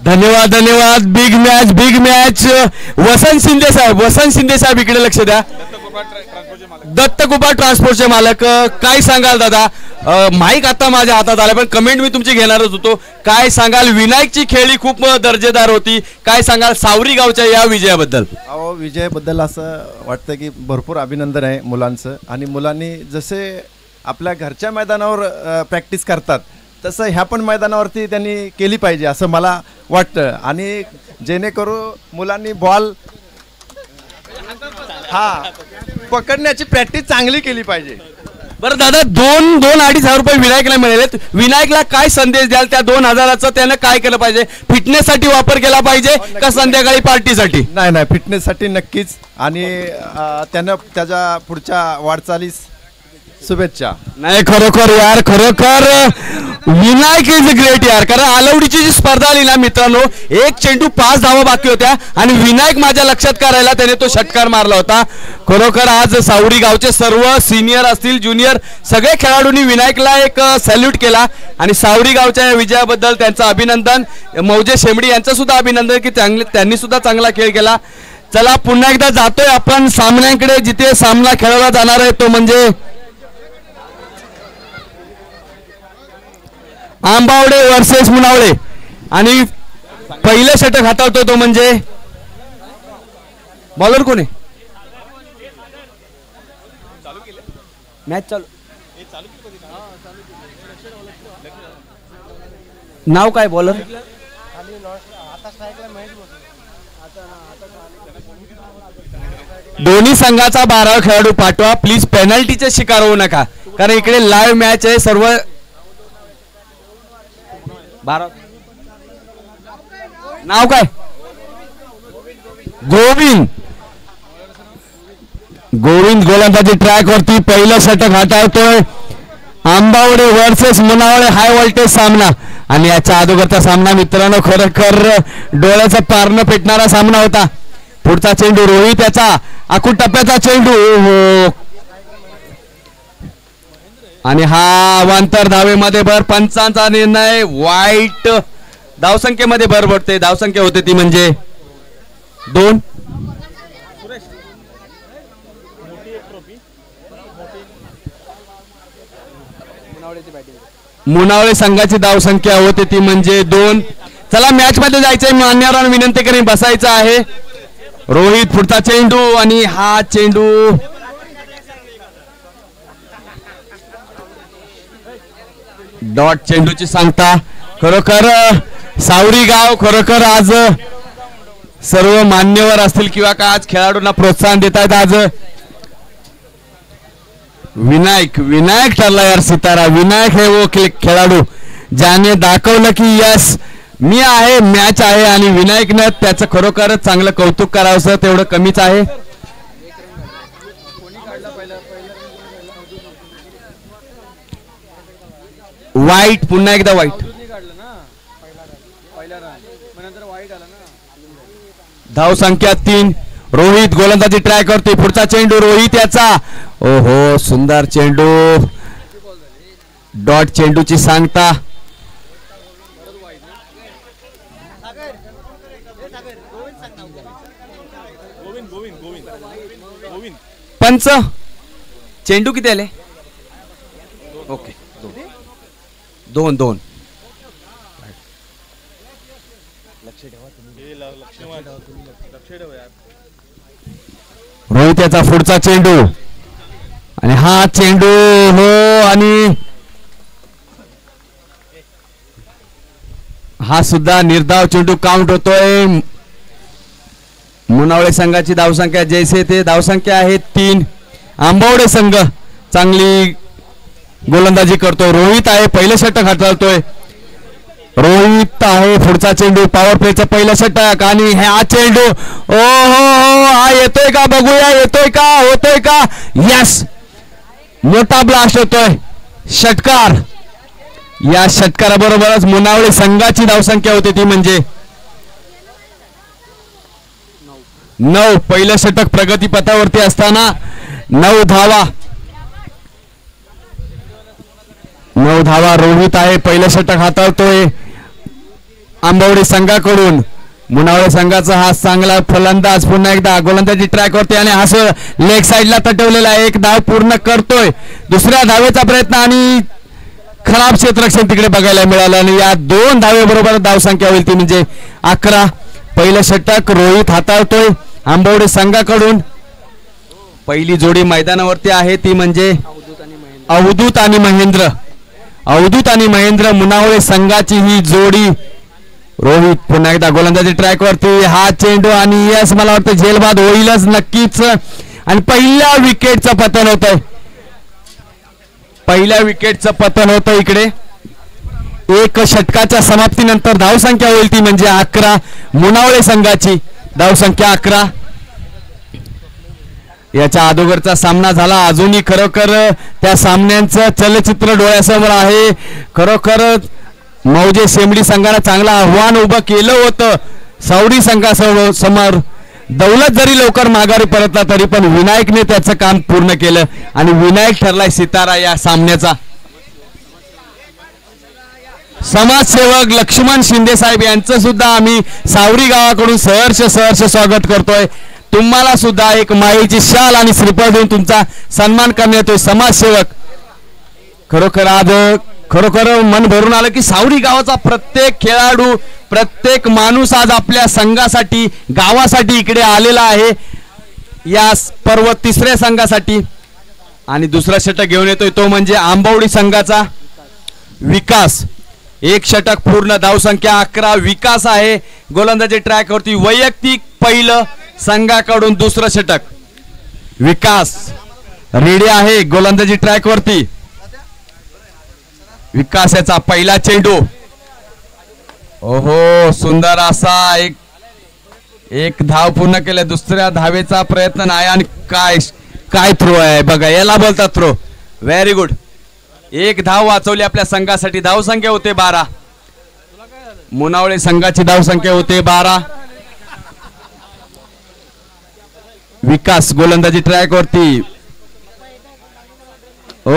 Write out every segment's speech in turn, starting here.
धन्यवाद धन्यवाद. Big match. Vasant Shinde साहेब इकडे लक्ष द्या. दत्तकुपा ट्रान्सपोर्टचे मालक, काय सांगाल दादा? माईक आता माझ्या हातात आला पण कमेंट मी तुमची घेणारच होतो. काय सांगाल? विनायकची खेळी खूप दर्जेदार होती. काय सांगाल सावरी गावच्या या विजयाबद्दल? अहो, विजयाबद्दल असं वाटतं की भरपूर अभिनंदन आहे मुलांचं. आणि मुलांनी जसे आपल्या घरच्या मैदानावर प्रॅक्टिस करतात तसं ह्या पण मैदानावरती त्यांनी केली पाहिजे असं मला वाटतं. आणि जेणेकरून मुलांनी बॉल पकडण्याची प्रॅक्टिस चांगली केली पाहिजे. बरं दादा, 2-2.5 रुपये विनायकला मिळालेत. विनायकला काय संदेश द्याल? त्या 2,000चा त्यानं काय केलं पाहिजे? फिटनेससाठी वापर केला पाहिजे का संध्याकाळी पार्टीसाठी? नाही, फिटनेससाठी नक्कीच. आणि त्यानं त्याच्या पुढच्या वाटचालीस शुभेच्छा. नाही, खरोखर यार, खरोखर विनायक इज ग्रेट यार. कारण आलवडीची जी स्पर्धा आली ना मित्रांनो, एक चेंडू 5 धावा बाकी होत्या आणि विनायक माझ्या लक्षात करायला त्याने तो षटकार मारला होता. खरोखर आज सावरी गावचे सर्व सिनियर असतील, ज्युनियर सगळे खेळाडूंनी विनायकला एक सॅल्यूट केला आणि सावरी गावच्या विजयाबद्दल त्यांचं अभिनंदन. मौजे शेमडी यांचं सुद्धा अभिनंदन की त्यांनी सुद्धा चांगला खेळ केला. चला पुन्हा एकदा जातोय आपण सामन्याकडे, जिथे सामना खेळवला जाणार आहे तो म्हणजे आंबावडे वर्सेस मुनावळे. आणि पहिले षटक हाताळतो तो म्हणजे बॉलर कोण आहे? मॅच चालू. नाव काय बॉलर? दोन्ही संघाचा 12 खेळाडू पाठवा प्लीज. पेनल्टीचे शिकार होऊ नका कारण इकडे लाईव्ह मॅच आहे. सर्व 12. नाव काय? गोविंद गोलंदाजी ट्रॅक वरती पहिलं षटक हाताळतोय. आंबावडे वर्सेस मुनावळे हाय व्होल्टेज सामना. आणि याच्या अगोदरचा सामना मित्रांनो खरोखर डोळ्याचं पारणं पेटणारा सामना होता. पुढचा चेंडू रोहित, याचा आखूड टप्प्याचा चेंडू आणि हा अवांतर धावेमध्ये भर. पंचांचा निर्णय. वाईट धावसंख्येमध्ये भर पडते. धावसंख्या होते ती म्हणजे 2. मुनावळे संघाची धावसंख्या होते ती म्हणजे 2. चला मॅच मध्ये जायचंय. मान्यवरांना विनंती करून बसायचं आहे. रोहित पुढचा चेंडू आणि हा चेंडू डॉट चेंडूची सांगता. खरोखर सावरी गाव खरोखर आज सर्व मान्यवर असतील किंवा का आज खेळाडूंना प्रोत्साहन देत आहेत. आज विनायक ठरला यार सितारा. विनायक हे वो खेळाडू ज्याने दाखवलं की यस मी आहे, मॅच आहे. आणि विनायकनं त्याचं खरोखरच चांगलं कौतुक करावं तेवढं कमीच आहे. वाईट, पुन्हा एकदा वाईट. धाव संख्या 3. रोहित गोलंदाजी ट्राय करतोय. पुढचा चेंडू रोहित, याचा ओहो सुंदर चेंडू. डॉट चेंडूची सांगता. पंच चेंडू किती आले? ओके 2-2. रोहित याचा पुढचा चेंडू आणि हा चेंडू हो. आणि हा सुद्धा निर्धाव चेंडू काउंट होतोय. मुनावळे संघाची धावसंख्या जैसे ते धावसंख्या आहे 3. आंबावडे संघ चांगली गोलंदाजी करतो. रोहित आहे पहिलं षटक हाताळतोय. रोहित आहे पुढचा चेंडू. पॉवर प्लेचं पहिलं षटक आणि हा चेंडू ओ हो हा येतोय का बघूया. येतोय का? होतोय का? यस, मोठा ब्लास्ट होतोय. षटकार. या षटकाराबरोबरच मुनावळे संघाची धावसंख्या होती ती म्हणजे 9. पहिलं षटक प्रगतीपथावरती असताना 9 धावा. 9 धावा. रोहित आहे पहिलं षटक हाताळतोय. आंबवडे संघाकडून. मुनावळे संघाचा हा चांगला फलंदाज पुन्हा एकदा गोलंदाजी ट्रॅक वरती आणि हा लेग साईडला तटवलेला आहे. एक धाव पूर्ण करतोय. दुसऱ्या धावेचा प्रयत्न आणि खराब क्षेत्ररक्षण तिकडे बघायला मिळालं आणि या 2 धावेबरोबर धावसंख्या होईल ती म्हणजे 11. पहिलं षटक रोहित हाताळतोय आंबवडे संघाकडून. पहिली जोडी मैदानावरती आहे ती म्हणजे अवधूत आणि महेंद्र. अवधूत आणि महेंद्र मुनावळे संघाची ही जोडी. रोहित पुन्हा एकदा गोलंदाजी ट्रॅक वरती. हा चेंडू आणि यस मला वाटतं झेलबाद होईलच नक्कीच. आणि पहिल्या विकेटचं पतन होत आहे. पहिल्या विकेटचं पतन होतं इकडे. एक षटकाच्या समाप्तीनंतर धावसंख्या होईल ती म्हणजे 11. मुनावळे संघाची धावसंख्या 11. याच्या अगोदरचा सामना झाला. अजूनही खरोखर त्या सामन्यांचं चलचित्र डोळ्यासमोर आहे. खरोखर मौजे शेंबडी संघाने चांगलं आव्हान उभं केलं होतं सावडी संघासमोर. दौलत जरी लवकर माघारी परतला तरी पण विनायकने त्याचं काम पूर्ण केलं आणि विनायक ठरलाय सितारा या सामन्याचा. समाजसेवक लक्ष्मण शिंदे साहेब यांचं सुद्धा आम्ही सावरी गावाकडून सहर्ष स्वागत करतोय. तुम्हाला सुद्धा एक माईची शाल आणि श्रीफळ देऊन तुमचा सन्मान करण्यात येतोय. समाजसेवक खरोखर आज खरोखर मन भरून आलं की सावरी गावाचा प्रत्येक खेळाडू प्रत्येक माणूस आज आपल्या संघासाठी गावासाठी इकडे आलेला आहे या पर्व 3ऱ्या संघासाठी. आणि दुसरा षटक घेऊन येतोय तो म्हणजे आंबवडी संघाचा विकास. एक षटक पूर्ण धावसंख्या 11. विकास आहे गोलंदाजी ट्रॅक वरती. वैयक्तिक पहिलं संघाकडून दुसरं षटक. विकास रेडी आहे गोलंदाजी ट्रॅक वरती. विकासाचा पहिला चेंडू. ओहो सुंदर असा एक धाव पूर्ण केले. दुसऱ्या धावेचा प्रयत्न नाही आणि काय थ्रो आहे बघा. याला बोलतात थ्रो. Very good. एक धाव वाचवली आपल्या संघासाठी. धावसंख्या होते 12. मुनावळे संघाची धावसंख्या होते 12. विकास गोलंदाजी ट्रॅक वरती. ओ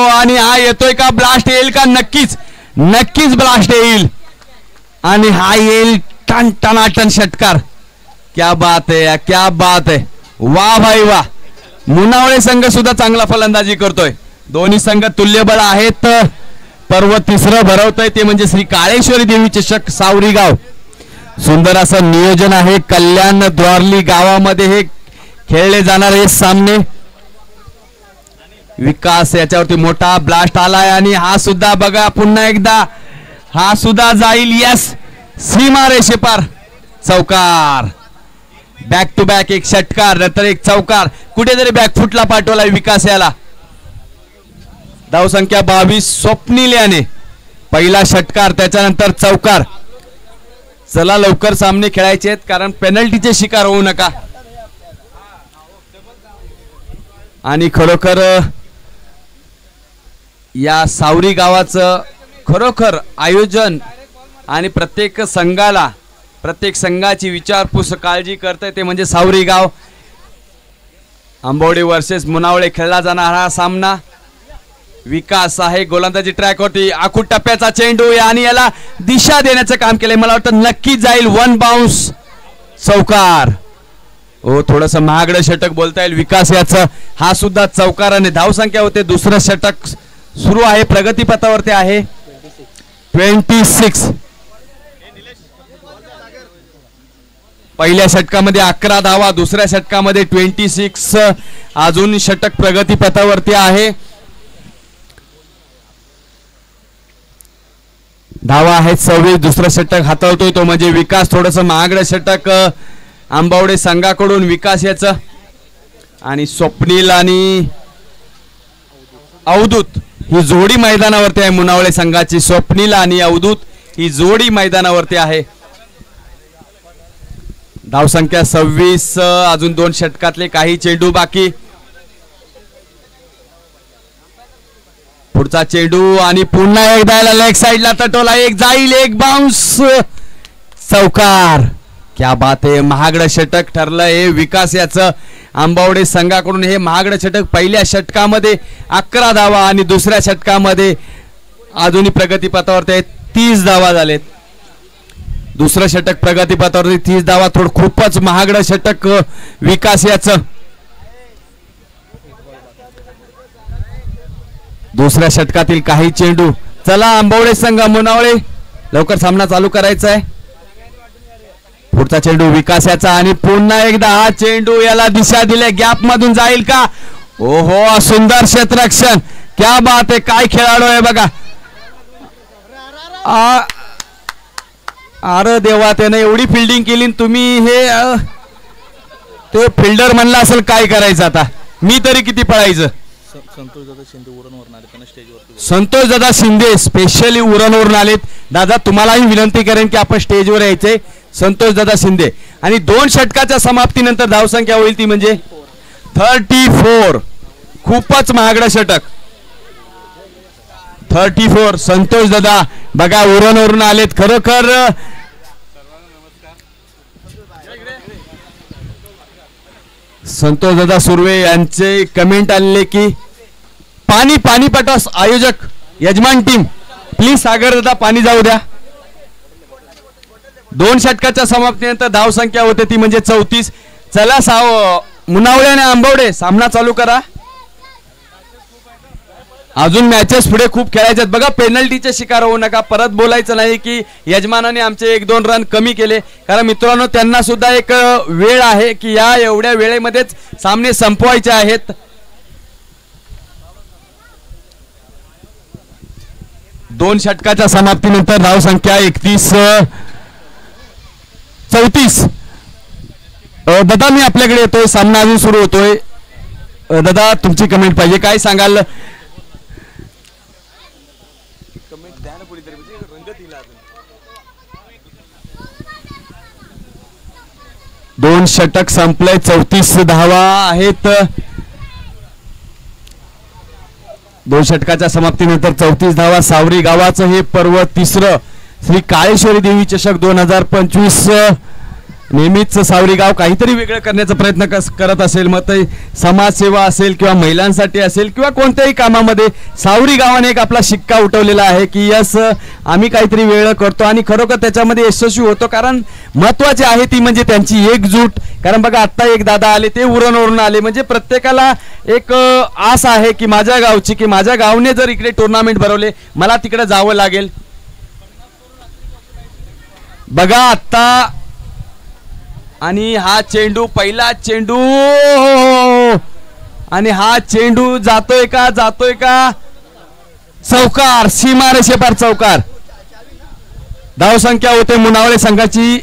आणि हा येतोय का. ब्लास्ट येईल का. नक्कीच ब्लास्ट येईल आणि हा येईल टनाटन षटकार. क्या बात है क्या बात है. वा भाई वा. मुनावळे संघ सुद्धा चांगला फलंदाजी करतोय. दोन्ही संघ तुल्यबळ आहेत. पर्व 3रं भरवतोय ते म्हणजे श्री काळेश्वरी देवी चषक सावरी गाव. सुंदर असं नियोजन आहे. कल्याण द्वारली गावामध्ये हे खेळले जाणार हे सामने. विकास याच्यावरती मोठा ब्लास्ट आलाय आणि हा सुद्धा बघा पुन्हा एकदा हा सुद्धा जाईल. यस सीमा रेषेपार. चौकार. बॅक टू बॅक एक षटकार नंतर एक चौकार. कुठेतरी बॅकफुटला पाठवलाय विकास याला. धावसंख्या 22. स्वप्नील याने पहिला षटकार त्याच्यानंतर चौकार. चला लवकर सामने खेळायचे आहेत कारण पेनल्टीचे शिकार होऊ नका. आणि खरोखर या सावरी गावाचं खरोखर आयोजन आणि प्रत्येक संघाची विचारपूस काळजी करते ते म्हणजे सावरी गाव. आंबवडे वर्सेस मुनावळे खेळला जाणारा हा सामना. विकास आहे गोलंदाजी ट्रॅक वरती. आखूड टप्प्याचा चेंडू आणि याला दिशा देण्याचं काम केलंय. मला वाटतं नक्कीच जाईल. 1 बाउन्स. चौकार. हो थोडंसं महागडं षटक बोलता येईल विकास याचं. हा सुद्धा चौकार आणि धावसंख्या होते. दुसरं षटक सुरू आहे. प्रगतीपथावरती आहे. 26. पहिल्या षटकामध्ये 11 धावा. दुसऱ्या षटकामध्ये 26. अजून षटक प्रगतीपथावरती आहे. धावा आहेत 26. दुसरं षटक हाताळतोय तो म्हणजे विकास. थोडंसं महागडं षटक आंबवडे संघाकडून विकास याचं. आणि स्वप्नील आणि अवधूत ही जोडी मैदानावरती आहे. मुनावळे संघाची स्वप्नील आणि अवधूत ही जोडी मैदानावरती आहे. धावसंख्या 26. अजून 2 षटकातले काही चेंडू बाकी. पुढचा चेंडू आणि पुन्हा एकदा लेग साइडला तटवला. एक जाईल. एक बाउन्स. चौकार. क्या बात आहे. महागडं षटक ठरलं हे विकास याचं. आंबवडे संघाकडून हे महागडं षटक. पहिल्या षटकामध्ये 11 धावा आणि दुसऱ्या षटकामध्ये अजूनही प्रगतीपथावरती 30 धावा झालेत. दुसरं षटक प्रगतीपथावरती 30 धावा. थोडं खूपच महागडं षटक विकास याचं. दुसऱ्या षटकातील काही चेंडू. चला आंबवडे संघ मुनावळे लवकर सामना चालू करायचा आहे. पुढचा चेंडू विकासाचा आणि पुन्हा एकदा हा चेंडू याला दिशा दिल्या गॅप मधून जाईल का. ओहो सुंदर क्षेत्ररक्षण. क्या बात आहे. काय खेळाडू आहे बघा. अरे देवा त्याने एवढी फिल्डिंग केली. तुम्ही हे तो फिल्डर म्हणला असेल काय करायचं आता. मी तरी किती पळायचं. संतोष दादा शिंदे स्पेशली उरणवरून आलेत. दादा तुम्हालाही विनंती करेन की आपण स्टेजवर यायचे. संतोष दादा शिंदे. आणि 2 षटकाच्या समाप्तीनंतर धावसंख्या होईल ती म्हणजे 34. खूपच महागडं षटक. 34. संतोष दादा बघा उरणवरून आलेत. खरोखर संतोष दादा सुर्वे यांचे कमेंट आलेले की पाणी पटवास आयोजक यजमान टीम प्लीज सागर दादा पाणी जाऊ द्या. 2 षटकाच्या समाप्तीनंतर धावसंख्या होते ती म्हणजे 34. चला मुनावळे आणि आंबवडे सामना चालू करा. अजून मॅचेस पुढे खूप खेळायचे आहेत बघा. पेनल्टीचे शिकार होऊ नका. परत बोलायचं नाही की यजमानाने आमचे 1-2 रन कमी केले. कारण मित्रांनो त्यांना सुद्धा एक वेळ आहे की या एवढ्या वेळेमध्येच सामने संपवायचे आहेत. 2 षटकाच्या समाप्तीनंतर धावसंख्या 34. दादा मी आपल्याकडे येतोय. सामना अजून सुरू होतोय. दादा तुमची कमेंट पाहिजे. काय सांगाल. दोन षटक संपले. 34 धावा आहेत. 2 षटकाच्या समाप्तीनंतर 34 धावा. सावरी गावाचं हे पर्व 3रं श्री काळेश्वरी देवी चषक 2025. नेहमीच सावरी गाव काहीतरी वेगळं करण्याचा प्रयत्न करत असेल. मग ते समाजसेवा असेल किंवा महिलांसाठी असेल किंवा कोणत्याही कामामध्ये सावरी गावाने एक आपला शिक्का उठवलेला आहे की यस आम्ही काहीतरी वेगळं करतो आणि खरोखर त्याच्यामध्ये यशस्वी होतो. कारण महत्वाचे आहे ती म्हणजे त्यांची एकजूट. कारण बघा आत्ता एक दादा आले ते उरणवरून आले म्हणजे प्रत्येकाला एक आस आहे की माझ्या गावची की माझ्या गावने जर इकडे टुर्नामेंट भरवले मला तिकडे जावं लागेल. बघा आत्ता आणि हा चेंडू पहिला चेंडू आणि हा चेंडू जातोय का चौकार. सीमारेषेपार चौकार. धावसंख्या होते मुनावळे संघाची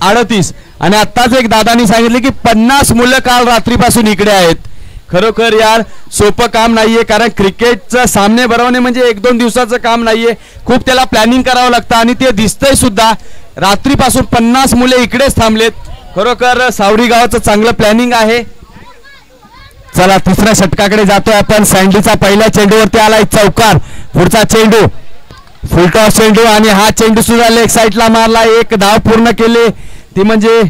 38. आणि आत्ताच एक दादानी सांगितले की 50 मुलं काल रात्रीपासून इकडे आहेत. खरोखर यार सोपं काम नाहीये. कारण क्रिकेटचं सामने भरवणे म्हणजे 1-2 दिवसाचं काम नाहीये. खूप त्याला प्लॅनिंग करावं लागतं आणि ते दिसतंय सुद्धा. रात्रीपासून 50 मुले इकडेच थांबलेत. खरोखर सावरी गावाचं चांगलं प्लॅनिंग आहे. चला 3ऱ्या षटकाकडे जातोय आपण. सँडीचा पहिल्या चेंडूवरती आलाय चौकार. पुढचा चेंडू फुलटॉस चेंडू आणि हा चेंडू सुद्धा लेग साईडला मारला. 1 धाव पूर्ण केले ती म्हणजे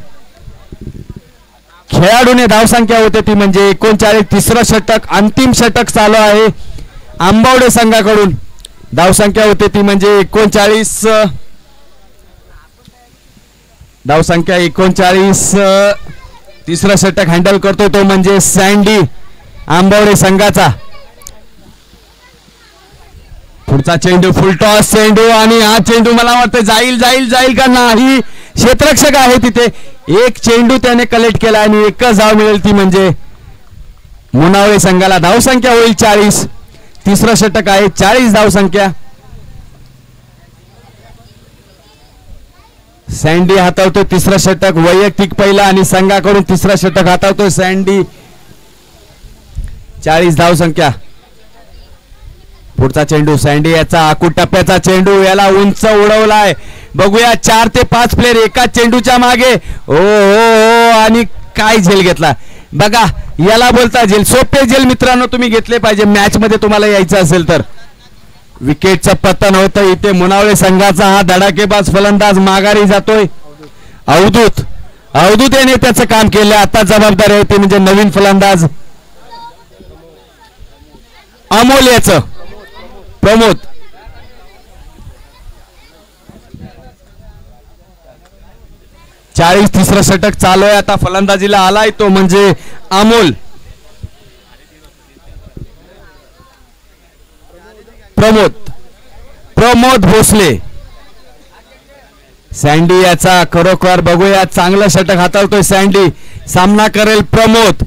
खेळाडूने धावसंख्या होते ती म्हणजे 39. 3रं षटक अंतिम षटक चालू आहे आंबवडे संघाकडून. धावसंख्या होते ती म्हणजे 39. धावसंख्या 39. 3रं षटक हँडल करतो तो म्हणजे सँडी आंबवडे संघाचा. पुढचा चेंडू फुलटॉस चेंडू आणि हा चेंडू मला वाटतं जाईल का नाही. क्षेत्ररक्षक आहे तिथे. 1 चेंडू त्याने कलेक्ट केला आणि 1च धाव मिळेल ती म्हणजे मुनावळे संघाला. धावसंख्या होईल 40. 3रं षटक आहे 40 धावसंख्या. सँडी हातावतो 3रं षटक वैयक्तिक पहिला आणि संघाकडून 3रं षटक हातावतो सँडी. 40 धावसंख्या. पुढचा चेंडू सँडी याचा आखूड टप्प्याचा चेंडू याला उंच उडवलाय. बघूया 4 ते 5 प्लेयर एकाच चेंडूच्या मागे. ओ आणि काय झेल घेतला बघा. याला बोलता झेल. सोपे झेल मित्रांनो तुम्ही घेतले पाहिजे मॅच मध्ये तुम्हाला यायचं असेल तर. विकेटचं पतन होतं इथे. मुनावळे संघाचा हा धडाकेबाज फलंदाज माघारी जातोय. अवधूत याने त्याचं काम केलं. आता जबाबदारी आहे ते म्हणजे नवीन फलंदाज अमोल याचं प्रमोद. 40 तिसरं षटक चालू आहे. आता फलंदाजीला आलाय तो म्हणजे अमोल. प्रमोद भोसले. सँडी याचा खरोखर बघूया, चांगलं षटक हाताळतोय सँडी. सामना करेल प्रमोद.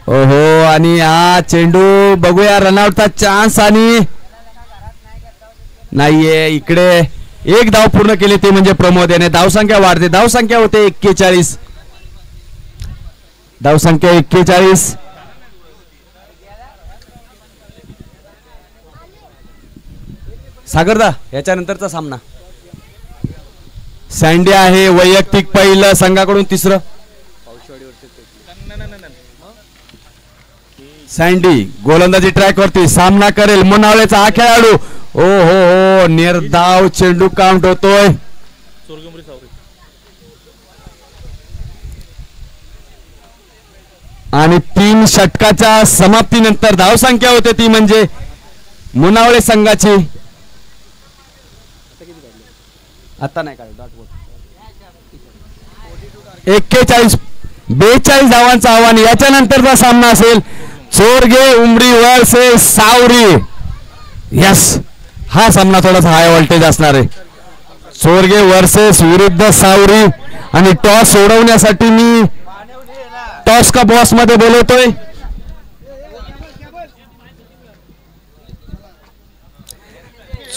ओहो, आणि हा चेंडू बघूया, रनआउटचा चान्स आणि नाहीये. इकडे एक धाव पूर्ण केली ते म्हणजे प्रमोद याने. धावसंख्या वाढते, धावसंख्या होते 41. धावसंख्या 41. सागरदा याच्यानंतरचा सामना. सँडी आहे वैयक्तिक पहिलं, संघाकडून तिसरं. सँडी गोलंदाजी ट्रॅक वरती सामना करेल मुनावळेचा हा खेळाडू. ओ हो, निर्धाव चेंडू काउंट होतोय. आणि 3 षटकाच्या समाप्तीनंतर धावसंख्या होते ती म्हणजे मुनावळे संघाची. आता नाही काढ. 42 धावांचं आव्हान. याच्यानंतरचा सामना असेल चोरगे उमरी वर्सेस सावरी. यस, हा सामना थोडासा हाय व्होल्टेज असणार आहे. चोरगे वर्सेस विरुद्ध सावरी. आणि टॉस सोडवण्यासाठी मी टॉस का बॉस मध्ये बोलवतोय.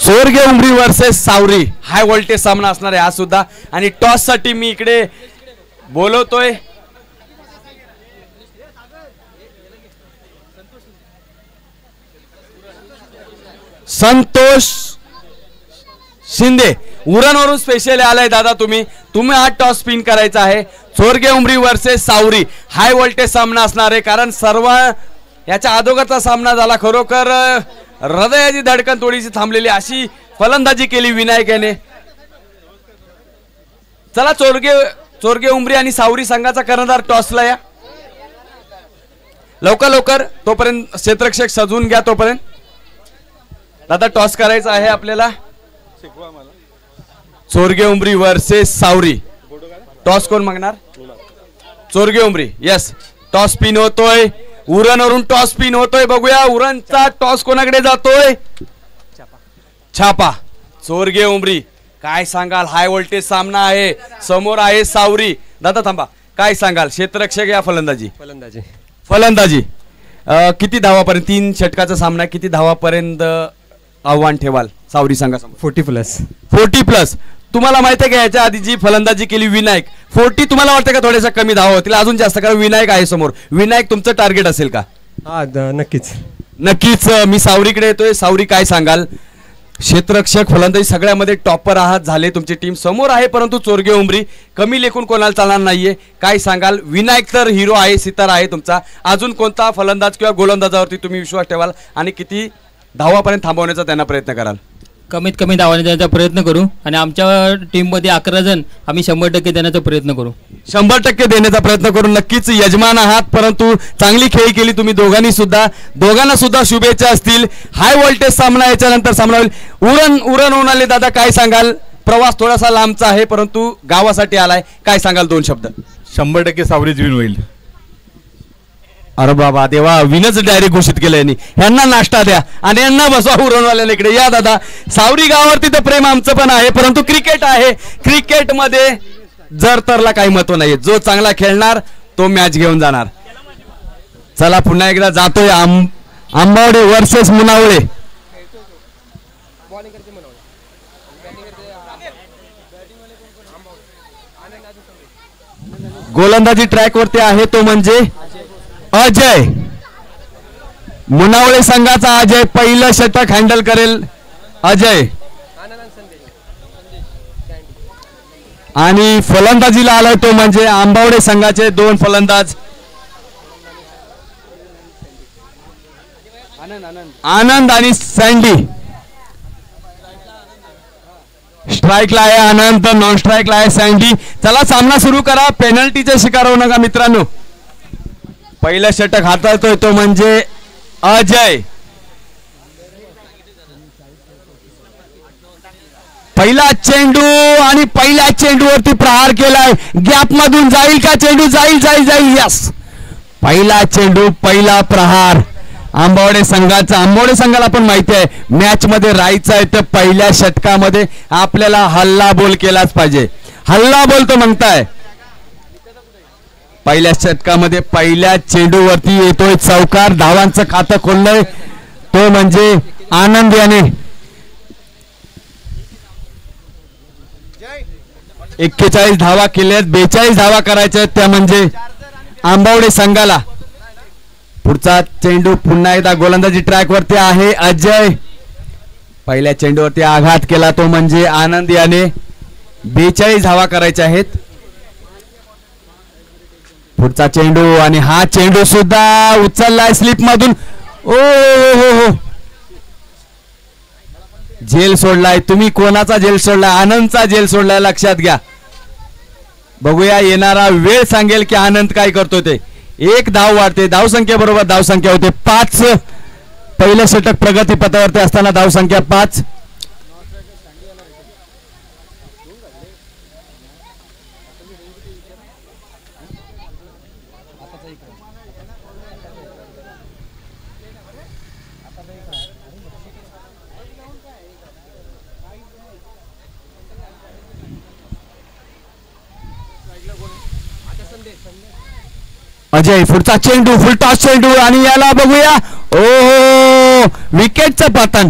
चोरगे उमरी वर्सेस सावरी हाय व्होल्टेज सामना असणार आहे हा सुद्धा. आणि टॉस साठी मी इकडे बोलवतोय संतोष शिंदे. उरणवरून स्पेशल आलाय दादा. तुम्ही हा टॉस स्पिन करायचा आहे. चोरगे उमरी वर्सेस सावरी हाय व्होल्टेज सामना असणार आहे. कारण सर्व याच्या अगोदरचा सामना झाला, खरोखर हृदयाची धडकन थोडीशी थांबलेली अशी फलंदाजी केली विनायक याने. चला चोरगे उमरी आणि सावरी संघाचा कर्णधार टॉसला या लवकर. तोपर्यंत क्षेत्ररक्षक सजवून घ्या. तोपर्यंत दादा टॉस करायचा आहे आपल्याला. चोरगे उमरी वर्सेस सावरी. टॉस कोण मागणार? चोरगे उमरी. यस, टॉस स्पिन होतोय. उरणवरून टॉस स्पिन होतोय. बघूया उरणचा टॉस कोणाकडे जातोय. छापा. चोरगे उमरी. काय सांगाल? हाय व्होल्टेज सामना आहे. समोर आहे सावरी. दादा थांबा, काय सांगाल? क्षेत्ररक्षक या फलंदाजी? फलंदाजी. किती धावापर्यंत? 3 षटकाचा सामना, किती धावापर्यंत आव्हान ठेवाल सावरी संघा? 40 प्लस. तुम्हाला माहिती आहे का याच्या आधी जी फलंदाजी केली विनायक, 40 तुम्हाला वाटतं का थोड्याशा कमी धावा होतील? अजून जास्त, कारण विनायक आहे समोर. विनायक तुमचं टार्गेट असेल का? हा, नक्कीच. मी सावरीकडे येतोय. सावरी काय सांगाल? क्षेत्ररक्षक फलंदाजी सगळ्यामध्ये टॉपर आहात झाले. तुमची टीम समोर आहे, परंतु चोरगे उमरी कमी लेखून कोणाला चालणार नाहीये. काय सांगाल? विनायक तर हिरो आहे, सितारा आहे तुमचा. अजून कोणता फलंदाज किंवा गोलंदाजावरती तुम्ही विश्वास ठेवाल आणि किती धावापर्यंत थांबवण्याचा त्यांना प्रयत्न कराल? कमीत कमी धावा देण्याचा प्रयत्न करू. आणि आमच्या टीममध्ये 11 जण आम्ही 100% देण्याचा प्रयत्न करू. 100% देण्याचा प्रयत्न करून. नक्कीच यजमान आहात, परंतु चांगली खेळी केली तुम्ही दोघांनी सुद्धा. दोघांना सुद्धा शुभेच्छा असतील. हाय व्होल्टेज सामना याच्यानंतर सामना होईल. उरण होऊन आले. दादा काय सांगाल? प्रवास थोडासा लांबचा आहे, परंतु गावासाठी आलाय. काय सांगाल? 2 शब्द. 100% सावरीच विन होईल. अरे बाबा देवा, विनच डायरेक्ट घोषित केलं यांनी. यांना नाश्ता द्या आणि यांना बसवा उरणवाल्याला इकडे. या दादा. सावरी गावावरती तर प्रेम आमचं पण आहे, परंतु क्रिकेट आहे. क्रिकेटमध्ये जर तरला काही महत्व नाही. जो चांगला खेळणार तो मॅच घेऊन जाणार. चला पुन्हा एकदा जातोय आंबावडे वर्सेस मुनावळे. गोलंदाजी ट्रॅक वरती आहे तो म्हणजे अजय. मुनावळे संघाचा अजय पहिलं षटक हँडल करेल. अजय. आणि फलंदाजीला आलाय तो म्हणजे आंबावडे संघाचे 2 फलंदाज आनंद आणि सँडी. स्ट्राईकला आहे आनंद, नॉन स्ट्राईकला आहे सँडी. चला सामना सुरू करा. पेनल्टीचे शिकार होऊ नका मित्रांनो. पहिलं षटक हाताळतोय तो म्हणजे अजय. पहिला चेंडू आणि पहिल्या चेंडूवरती प्रहार केलाय. गॅप मधून जाईल का चेंडू? जाईल जाईल जाईल. यस, पहिला चेंडू, पहिला प्रहार आंबवडे संघाचा. आंबवडे संघाला पण माहिती आहे मॅच मध्ये राहायचं आहे तर पहिल्या षटकामध्ये आपल्याला हल्ला बोल केलाच पाहिजे. हल्ला बोल तो म्हणताय. पहिल्या षटकामध्ये पहिल्या चेंडूवरती येतोय चौकार. धावांचं खातं खोललंय तो म्हणजे आनंद याने. 41 धावा केल्यात. 42 धावा करायच्या आहेत त्या म्हणजे आंबवडे संघाला. पुढचा चेंडू पुन्हा एकदा गोलंदाजी ट्रॅक वरती आहे. अजय पहिल्या चेंडूवरती आघात केला तो म्हणजे आनंद याने. 42 धावा करायच्या आहेत. पुढचा चेंडू आणि हा चेंडू सुद्धा उचललाय स्लिप मधून. ओ हो हो, जेल सोडलाय. तुम्ही कोणाचा जेल सोडलाय? आनंदचा जेल सोडलाय, लक्षात घ्या. बघूया येणारा वेळ सांगेल की आनंद काय करतो ते. एक धाव वाढते, धावसंख्या बरोबर धावसंख्या होते 5. पहिलं षटक प्रगतीपथावरती असताना धावसंख्या 5. अजय पुढचा चेंडू, फुल टॉस चेंडू आणि याला बघूया. ओ विकेटचं पतन.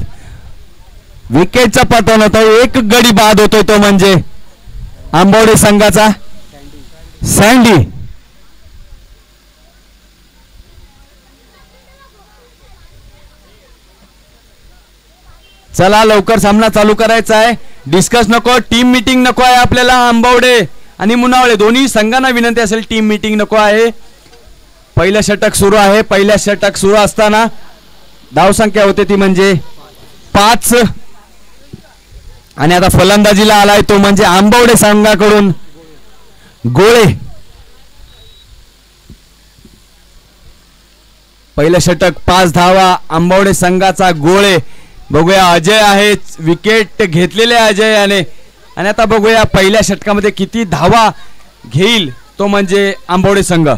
विकेटचं पतन होतं. एक गडी बाद होतोय तो म्हणजे आंबवडे संघाचा सँडी. चला लवकर सामना चालू करायचा आहे. डिस्कस नको, टीम मीटिंग नको आहे आपल्याला. आंबवडे आणि मुनावळे दोन्ही संघांना विनंती असेल टीम मीटिंग नको आहे. पहिलं षटक सुरू आहे. पहिल्या षटक सुरू असताना धावसंख्या होते ती म्हणजे 5. आणि आता फलंदाजीला आलाय तो म्हणजे आंबवडे संघाकडून गोळे. पहिलं षटक 5 धावा आंबवडे संघाचा गोळे. बघूया अजय आहे, विकेट घेतलेले अजय याने. आणि आता बघूया पहिल्या षटकामध्ये किती धावा घेईल तो म्हणजे आंबवडे संघ.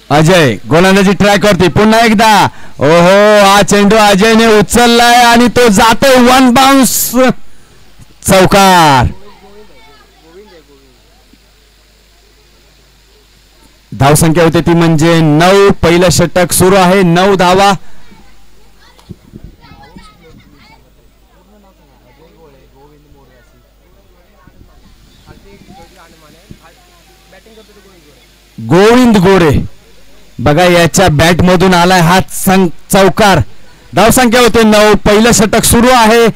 अजय गोलंदाजी ट्रॅक वरती पुन्हा एकदा. ओहो, हा चेंडू अजयने उचललाय आणि तो जातोय 1 बाउन्स. चौकार. धावसंख्या होते ती म्हणजे 9. पहिलं षटक सुरू आहे. 9 धावा. गोविंद गोरे बघा याच्या बॅट मधून आलाय हा चौकार. धावसंख्या होते 9. पहिलं षटक सुरू आहे.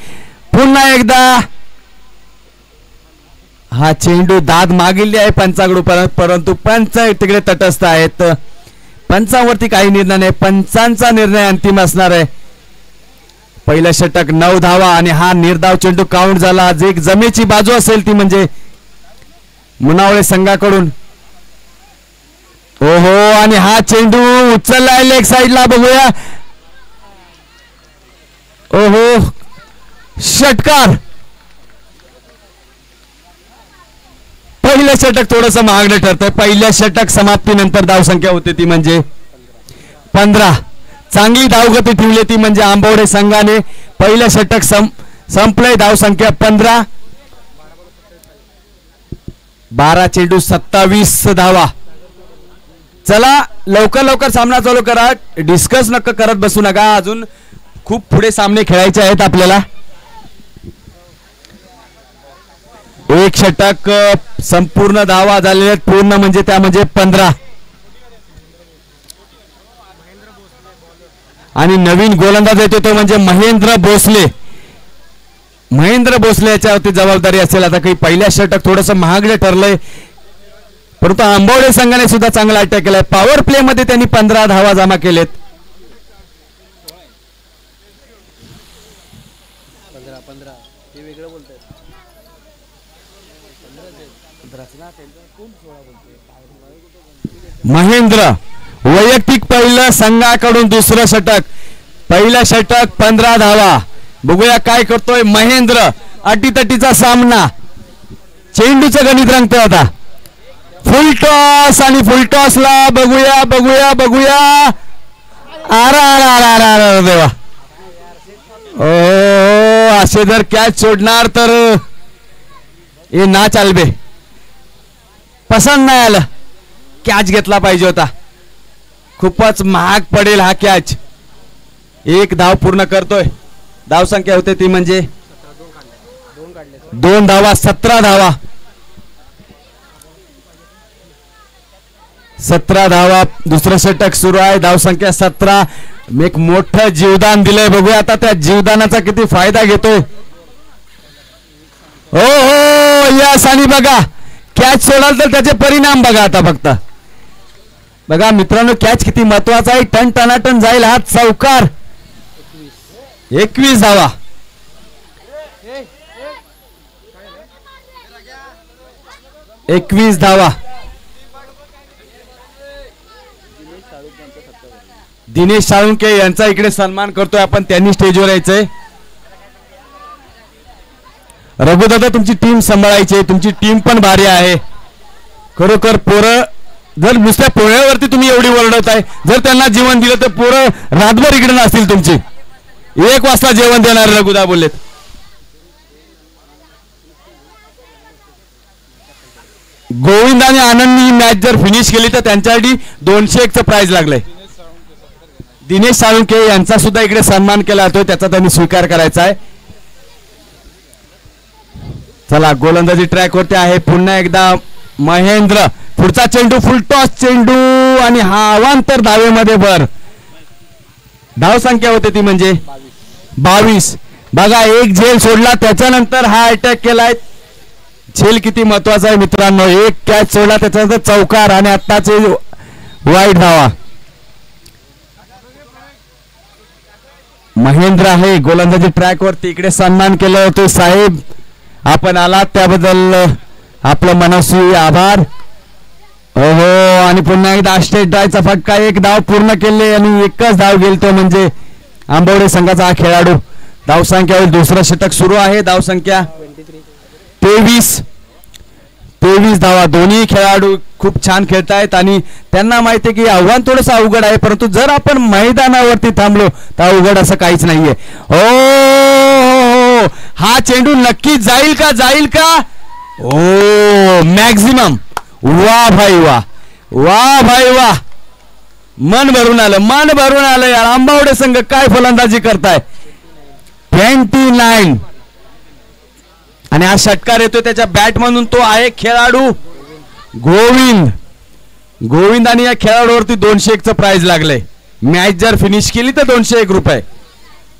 पुन्हा एकदा हा चेंडू दाद मागितली आहे पंचाकडून, परंतु पंच तिकडे तटस्थ आहेत. पंचावरती काही निर्णय नाही, पंचांचा निर्णय अंतिम असणार आहे. पहिलं षटक 9 धावा आणि हा निर्धाव चेंडू काउंट झाला. आज एक जमेची बाजू असेल ती म्हणजे मुनावळे संघाकडून. ओहो, आणि हा चेंडू उचललाय लेग साइडला. बघूया. ओहो, षटकार. पहिलं षटक थोडस महागडं ठरतंय. पहिल्या षटक समाप्तीनंतर धावसंख्या होते ती म्हणजे 15. चांगली धावगती ठेवली ती म्हणजे आंबवडे संघाने. पहिलं षटक संपलंय. धावसंख्या 15. 12 चेंडू 27 धावा. चला लवकर लवकर सामना चालू करा. डिस्कस नका करत बसू नका. अजून खूप पुढे सामने खेळायचे आहेत आपल्याला. एक षटक संपूर्ण धावा झालेले आहेत पूर्ण म्हणजे त्या म्हणजे 15. आणि नवीन गोलंदाज येतो तो म्हणजे महेंद्र भोसले. महेंद्र भोसले याच्यावरती जबाबदारी असेल. आता काही पहिल्या षटक थोडस महागडे ठरलंय, परंतु आंबवडे संघाने सुद्धा चांगला अटॅक केलाय. पॉवर प्ले मध्ये त्यांनी 15 धावा जमा केलेत. महेंद्र वैयक्तिक पहिलं संघाकडून दुसरं षटक. पहिला षटक 15 धावा. बघूया काय करतोय महेंद्र. अटीतटीचा सामना. चेंडूचं गणित रंगतंय आता. फुल टॉस आणि फुल टॉसला बघूया बघूया बघूया. आरा देवा. ओ असे जर कॅच सोडणार तर हे ना चालबे. पसंत नाही आलं. कॅच घेतला पाहिजे होता. खूपच महाग पडेल हा कॅच. एक धाव पूर्ण करतोय. धाव संख्या होते ती म्हणजे 2 धावा. 17 धावा. 17 धावा. दुसरं षटक सुरू आहे. धाव संख्या 17. एक मोठं जीवदान दिलंय. बघूया आता त्या जीवदानाचा किती फायदा घेतोय. हो हो यस. आणि बघा कॅच सोडाल तर त्याचे परिणाम बघा आता फक्त. बघा मित्रांनो कॅच किती महत्वाचा आहे. टन टनाटन जाईल हा चौकार. 21 धावा. 21 धावा. दिनेश साळुंके यांचा इकडे सन्मान करतोय आपण. त्यांनी स्टेजवर यायचंय. रघुदादा तुमची टीम सांभाळायची. तुमची टीम पण भारी आहे खरोखर. पोरं जर नुसत्या पोळ्यावरती तुम्ही एवढी ओरडताय. जर त्यांना जेवण दिलं तर पोरं रातभर इकडे नसतील तुमची. 1 वाजता जेवण देणार रघुदा बोललेत. गोविंद आणि आनंदनी मॅच जर फिनिश केली तर त्यांच्यासाठी 201चं प्राइज लागलंय. दिनेश साळुंके यांचा सुद्धा इकडे सन्मान केला जातोय. त्याचा त्यांनी स्वीकार करायचा आहे. चला गोलंदाजी ट्रॅक वरती आहे पुन्हा एकदा महेंद्र. पुढचा चेंडू फुल टॉस चेंडू आणि हा अवांतर धावेमध्ये भर. धाव संख्या होते ती म्हणजे 22. बघा एक झेल सोडला त्याच्यानंतर हा अटॅक केलाय. झेल किती महत्वाचा आहे मित्रांनो. एक कॅच सोडला त्याच्यानंतर चौकार आणि आत्ताचे वाईट धावा. महेंद्र आहे गोलंदाजी ट्रॅक वरती. इकडे सन्मान केलं होतं साहेब. आपण आलात त्याबद्दल आपलं मनस्वी आभार. ओहो आणि पुन्हा एकदा स्टेट ड्रायचा फटका. 1 धाव पूर्ण केले आणि 1च धाव गेलतो म्हणजे आंबवडे संघाचा हा खेळाडू. धाव संख्या होईल. दुसरं षटक सुरू आहे. धाव संख्या 23 धावा. दोन्ही खेळाडू खूप छान खेळतायत आणि त्यांना माहिती आहे की आव्हान थोडंसं अवघड आहे. परंतु जर आपण मैदानावरती थांबलो तर अवघड असं काहीच नाहीये. हो हा चेंडू नक्की जाईल का जाईल का. ओ मॅक्झिमम. वा भाई वा. वा भाई वा. मन भरून आलं. मन भरून आलं यार. आंबावडे संघ काय फलंदाजी करताय. 29 आणि हा षटकार येतोय त्याच्या बॅट मधून. तो आहे खेळाडू गोविंद. गोविंद आणि या खेळाडूवरती 201चं प्राइज लागलंय. मॅच जर फिनिश केली तर 201 रुपये.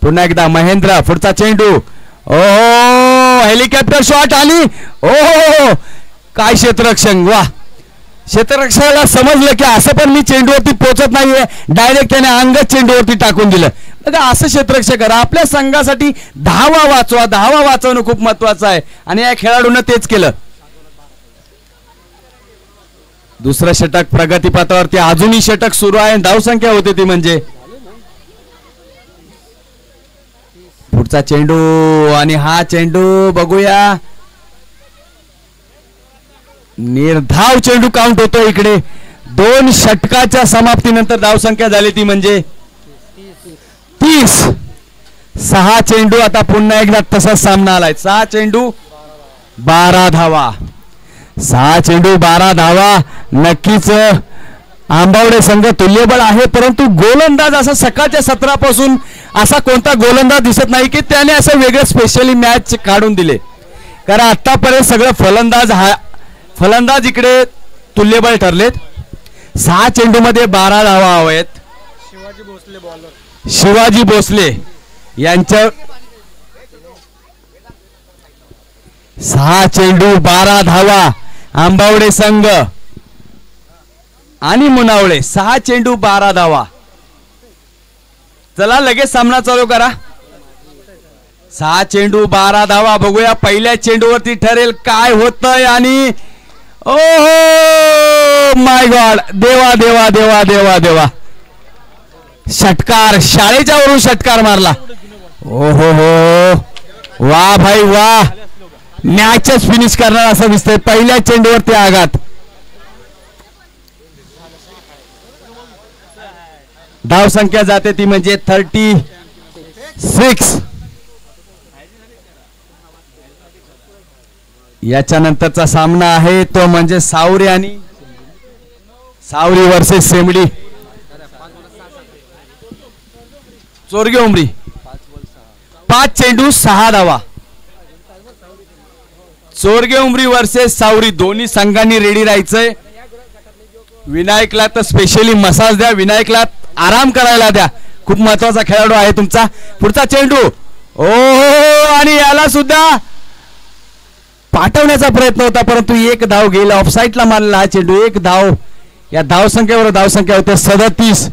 पुन्हा एकदा महेंद्र. पुढचा चेंडू. ओहो हेलिकॉप्टर शॉट आली. ओहो काय क्षेत्ररक्षण. वा. क्षेत्ररक्षकाला समजलं की असं पण मी चेंडूवरती पोहोचत नाहीये. डायरेक्ट त्याने अंगच चेंडूवरती टाकून दिलं. बघा असं क्षेत्ररक्षक करा. आपल्या संघासाठी धावा वाचवा. धावा वाचवणं खूप महत्वाचं आहे आणि या खेळाडूनं तेच केलं. दुसरं षटक प्रगतीपथावरती. अजूनही षटक सुरू आहे. धाव संख्या होते ती म्हणजे पुढचा चेंडू आणि हा चेंडू बघूया. निर्धाव चेंडू काउंट होतो इकडे. 2 षटकाच्या समाप्तीनंतर धाव संख्या झाली ती म्हणजे 30. 6 चेंडू. आता पुन्हा एकदा तसाच सामना आलाय. 6 चेंडू 12 धावा. 6 चेंडू 12 धावा. नक्कीच आंबावडे संघ तुल्यबळ आहे. परंतु गोलंदाज असा सकाळच्या सत्रापासून असा कोणता गोलंदाज दिसत नाही की त्याने असं वेगळं स्पेशली मॅच काढून दिले. कारण आतापर्यंत सगळं फलंदाज इकडे तुल्यबळ ठरलेत. 6 चेंडू मध्ये 12 धावा हवेत. शिवाजी भोसले यांच्या 6 चेंडू 12 धावा. आंबावडे संघ आणि मुनावळे 6 चेंडू 12 धावा. चला लगेच सामना चालू करा. 6 चेंडू 12 धावा. बघूया पहिल्या चेंडूवरती ठरेल काय होतंय. आणि ओहो माय गॉड. देवा देवा देवा देवा देवा. षटकार, शाळेच्या वरून षटकार मारला. ओ हो वा भाई वा, मॅचच फिनिश करणार असं दिसतंय. पहिल्या चेंडूवरती आघात. धाव संख्या जाते ती म्हणजे 36. याच्या नंतरचा सामना आहे तो म्हणजे सावरी आणि सावरी वर्सेस सेमडी. चोरगे उमरी 5 चेंडू 6 धावा. चोरगे उमरी वर्सेस सावरी, दोन्ही संघांनी रेडी राहायचंय. विनायकला तर स्पेशली मसाज द्या, विनायकला आराम करायला द्या. खूप महत्वाचा खेळाडू आहे तुमचा. पुढचा चेंडू ओ आणि याला सुद्धा पाठवण्याचा प्रयत्न होता परंतु एक धाव गेला. ऑफसाईडला मारलेला हा चेंडू. एक धाव. या धावसंख्येवर धावसंख्या होते 37.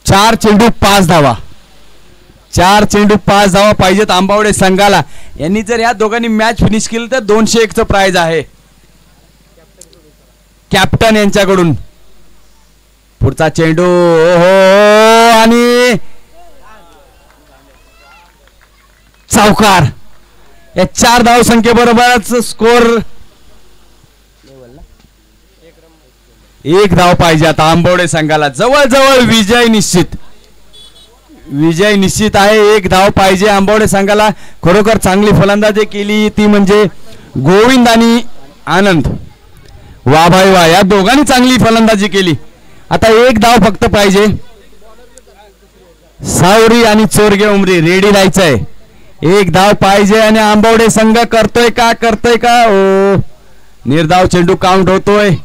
4 चेंडू 5 धावा. 4 चेंडू 5 धावा पाहिजेत आंबावडे संघाला. यांनी जर या दोघांनी मॅच फिनिश केली तर 201चं प्राइज आहे कॅप्टन यांच्याकडून. पुढचा चेंडू ओहो आणि चौकार. या 4 धाव संख्येबरोबरच स्कोर 1 धाव पाहिजे आता आंबवडे संघाला. जवळजवळ विजय निश्चित. विजय निश्चित आहे. 1 धाव पाहिजे आंबवडे संघाला. खरोखर चांगली फलंदाजी केली ती म्हणजे गोविंद आणि आनंद. वा भाई वा, या दोघांनी चांगली फलंदाजी केली. आता 1 धाव फक्त पाहिजे. सावरी आणि चोरगे उमरी रेडी राहायचंय. 1 धाव पाहिजे आणि आंबवडे संघ करतोय का ओ निर्धाव चेंडू काउंट होतोय.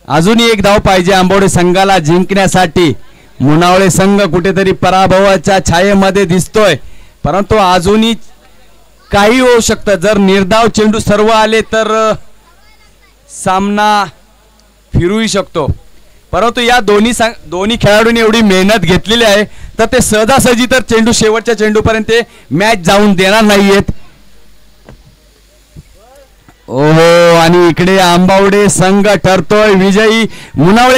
अजूनही 1 धाव पाहिजे आंबवडे संघाला जिंकण्यासाठी. मुनावळे संघ कुठेतरी पराभवाच्या छायेमध्ये दिसतोय परंतु अजूनही काही होऊ शकतं. जर निर्धाव चेंडू सर्व आले तर सामना फिरूही शकतो. परंतु या दोन्ही खेळाडूंनी एवढी मेहनत घेतलेली आहे तर ते सहजासहजी तर चेंडू शेवटच्या चेंडूपर्यंत मॅच जाऊन देणार नाहीयेत. ओहो आणि इकडे आंबावडे संघ ठरतोय विजयी. मुनावळे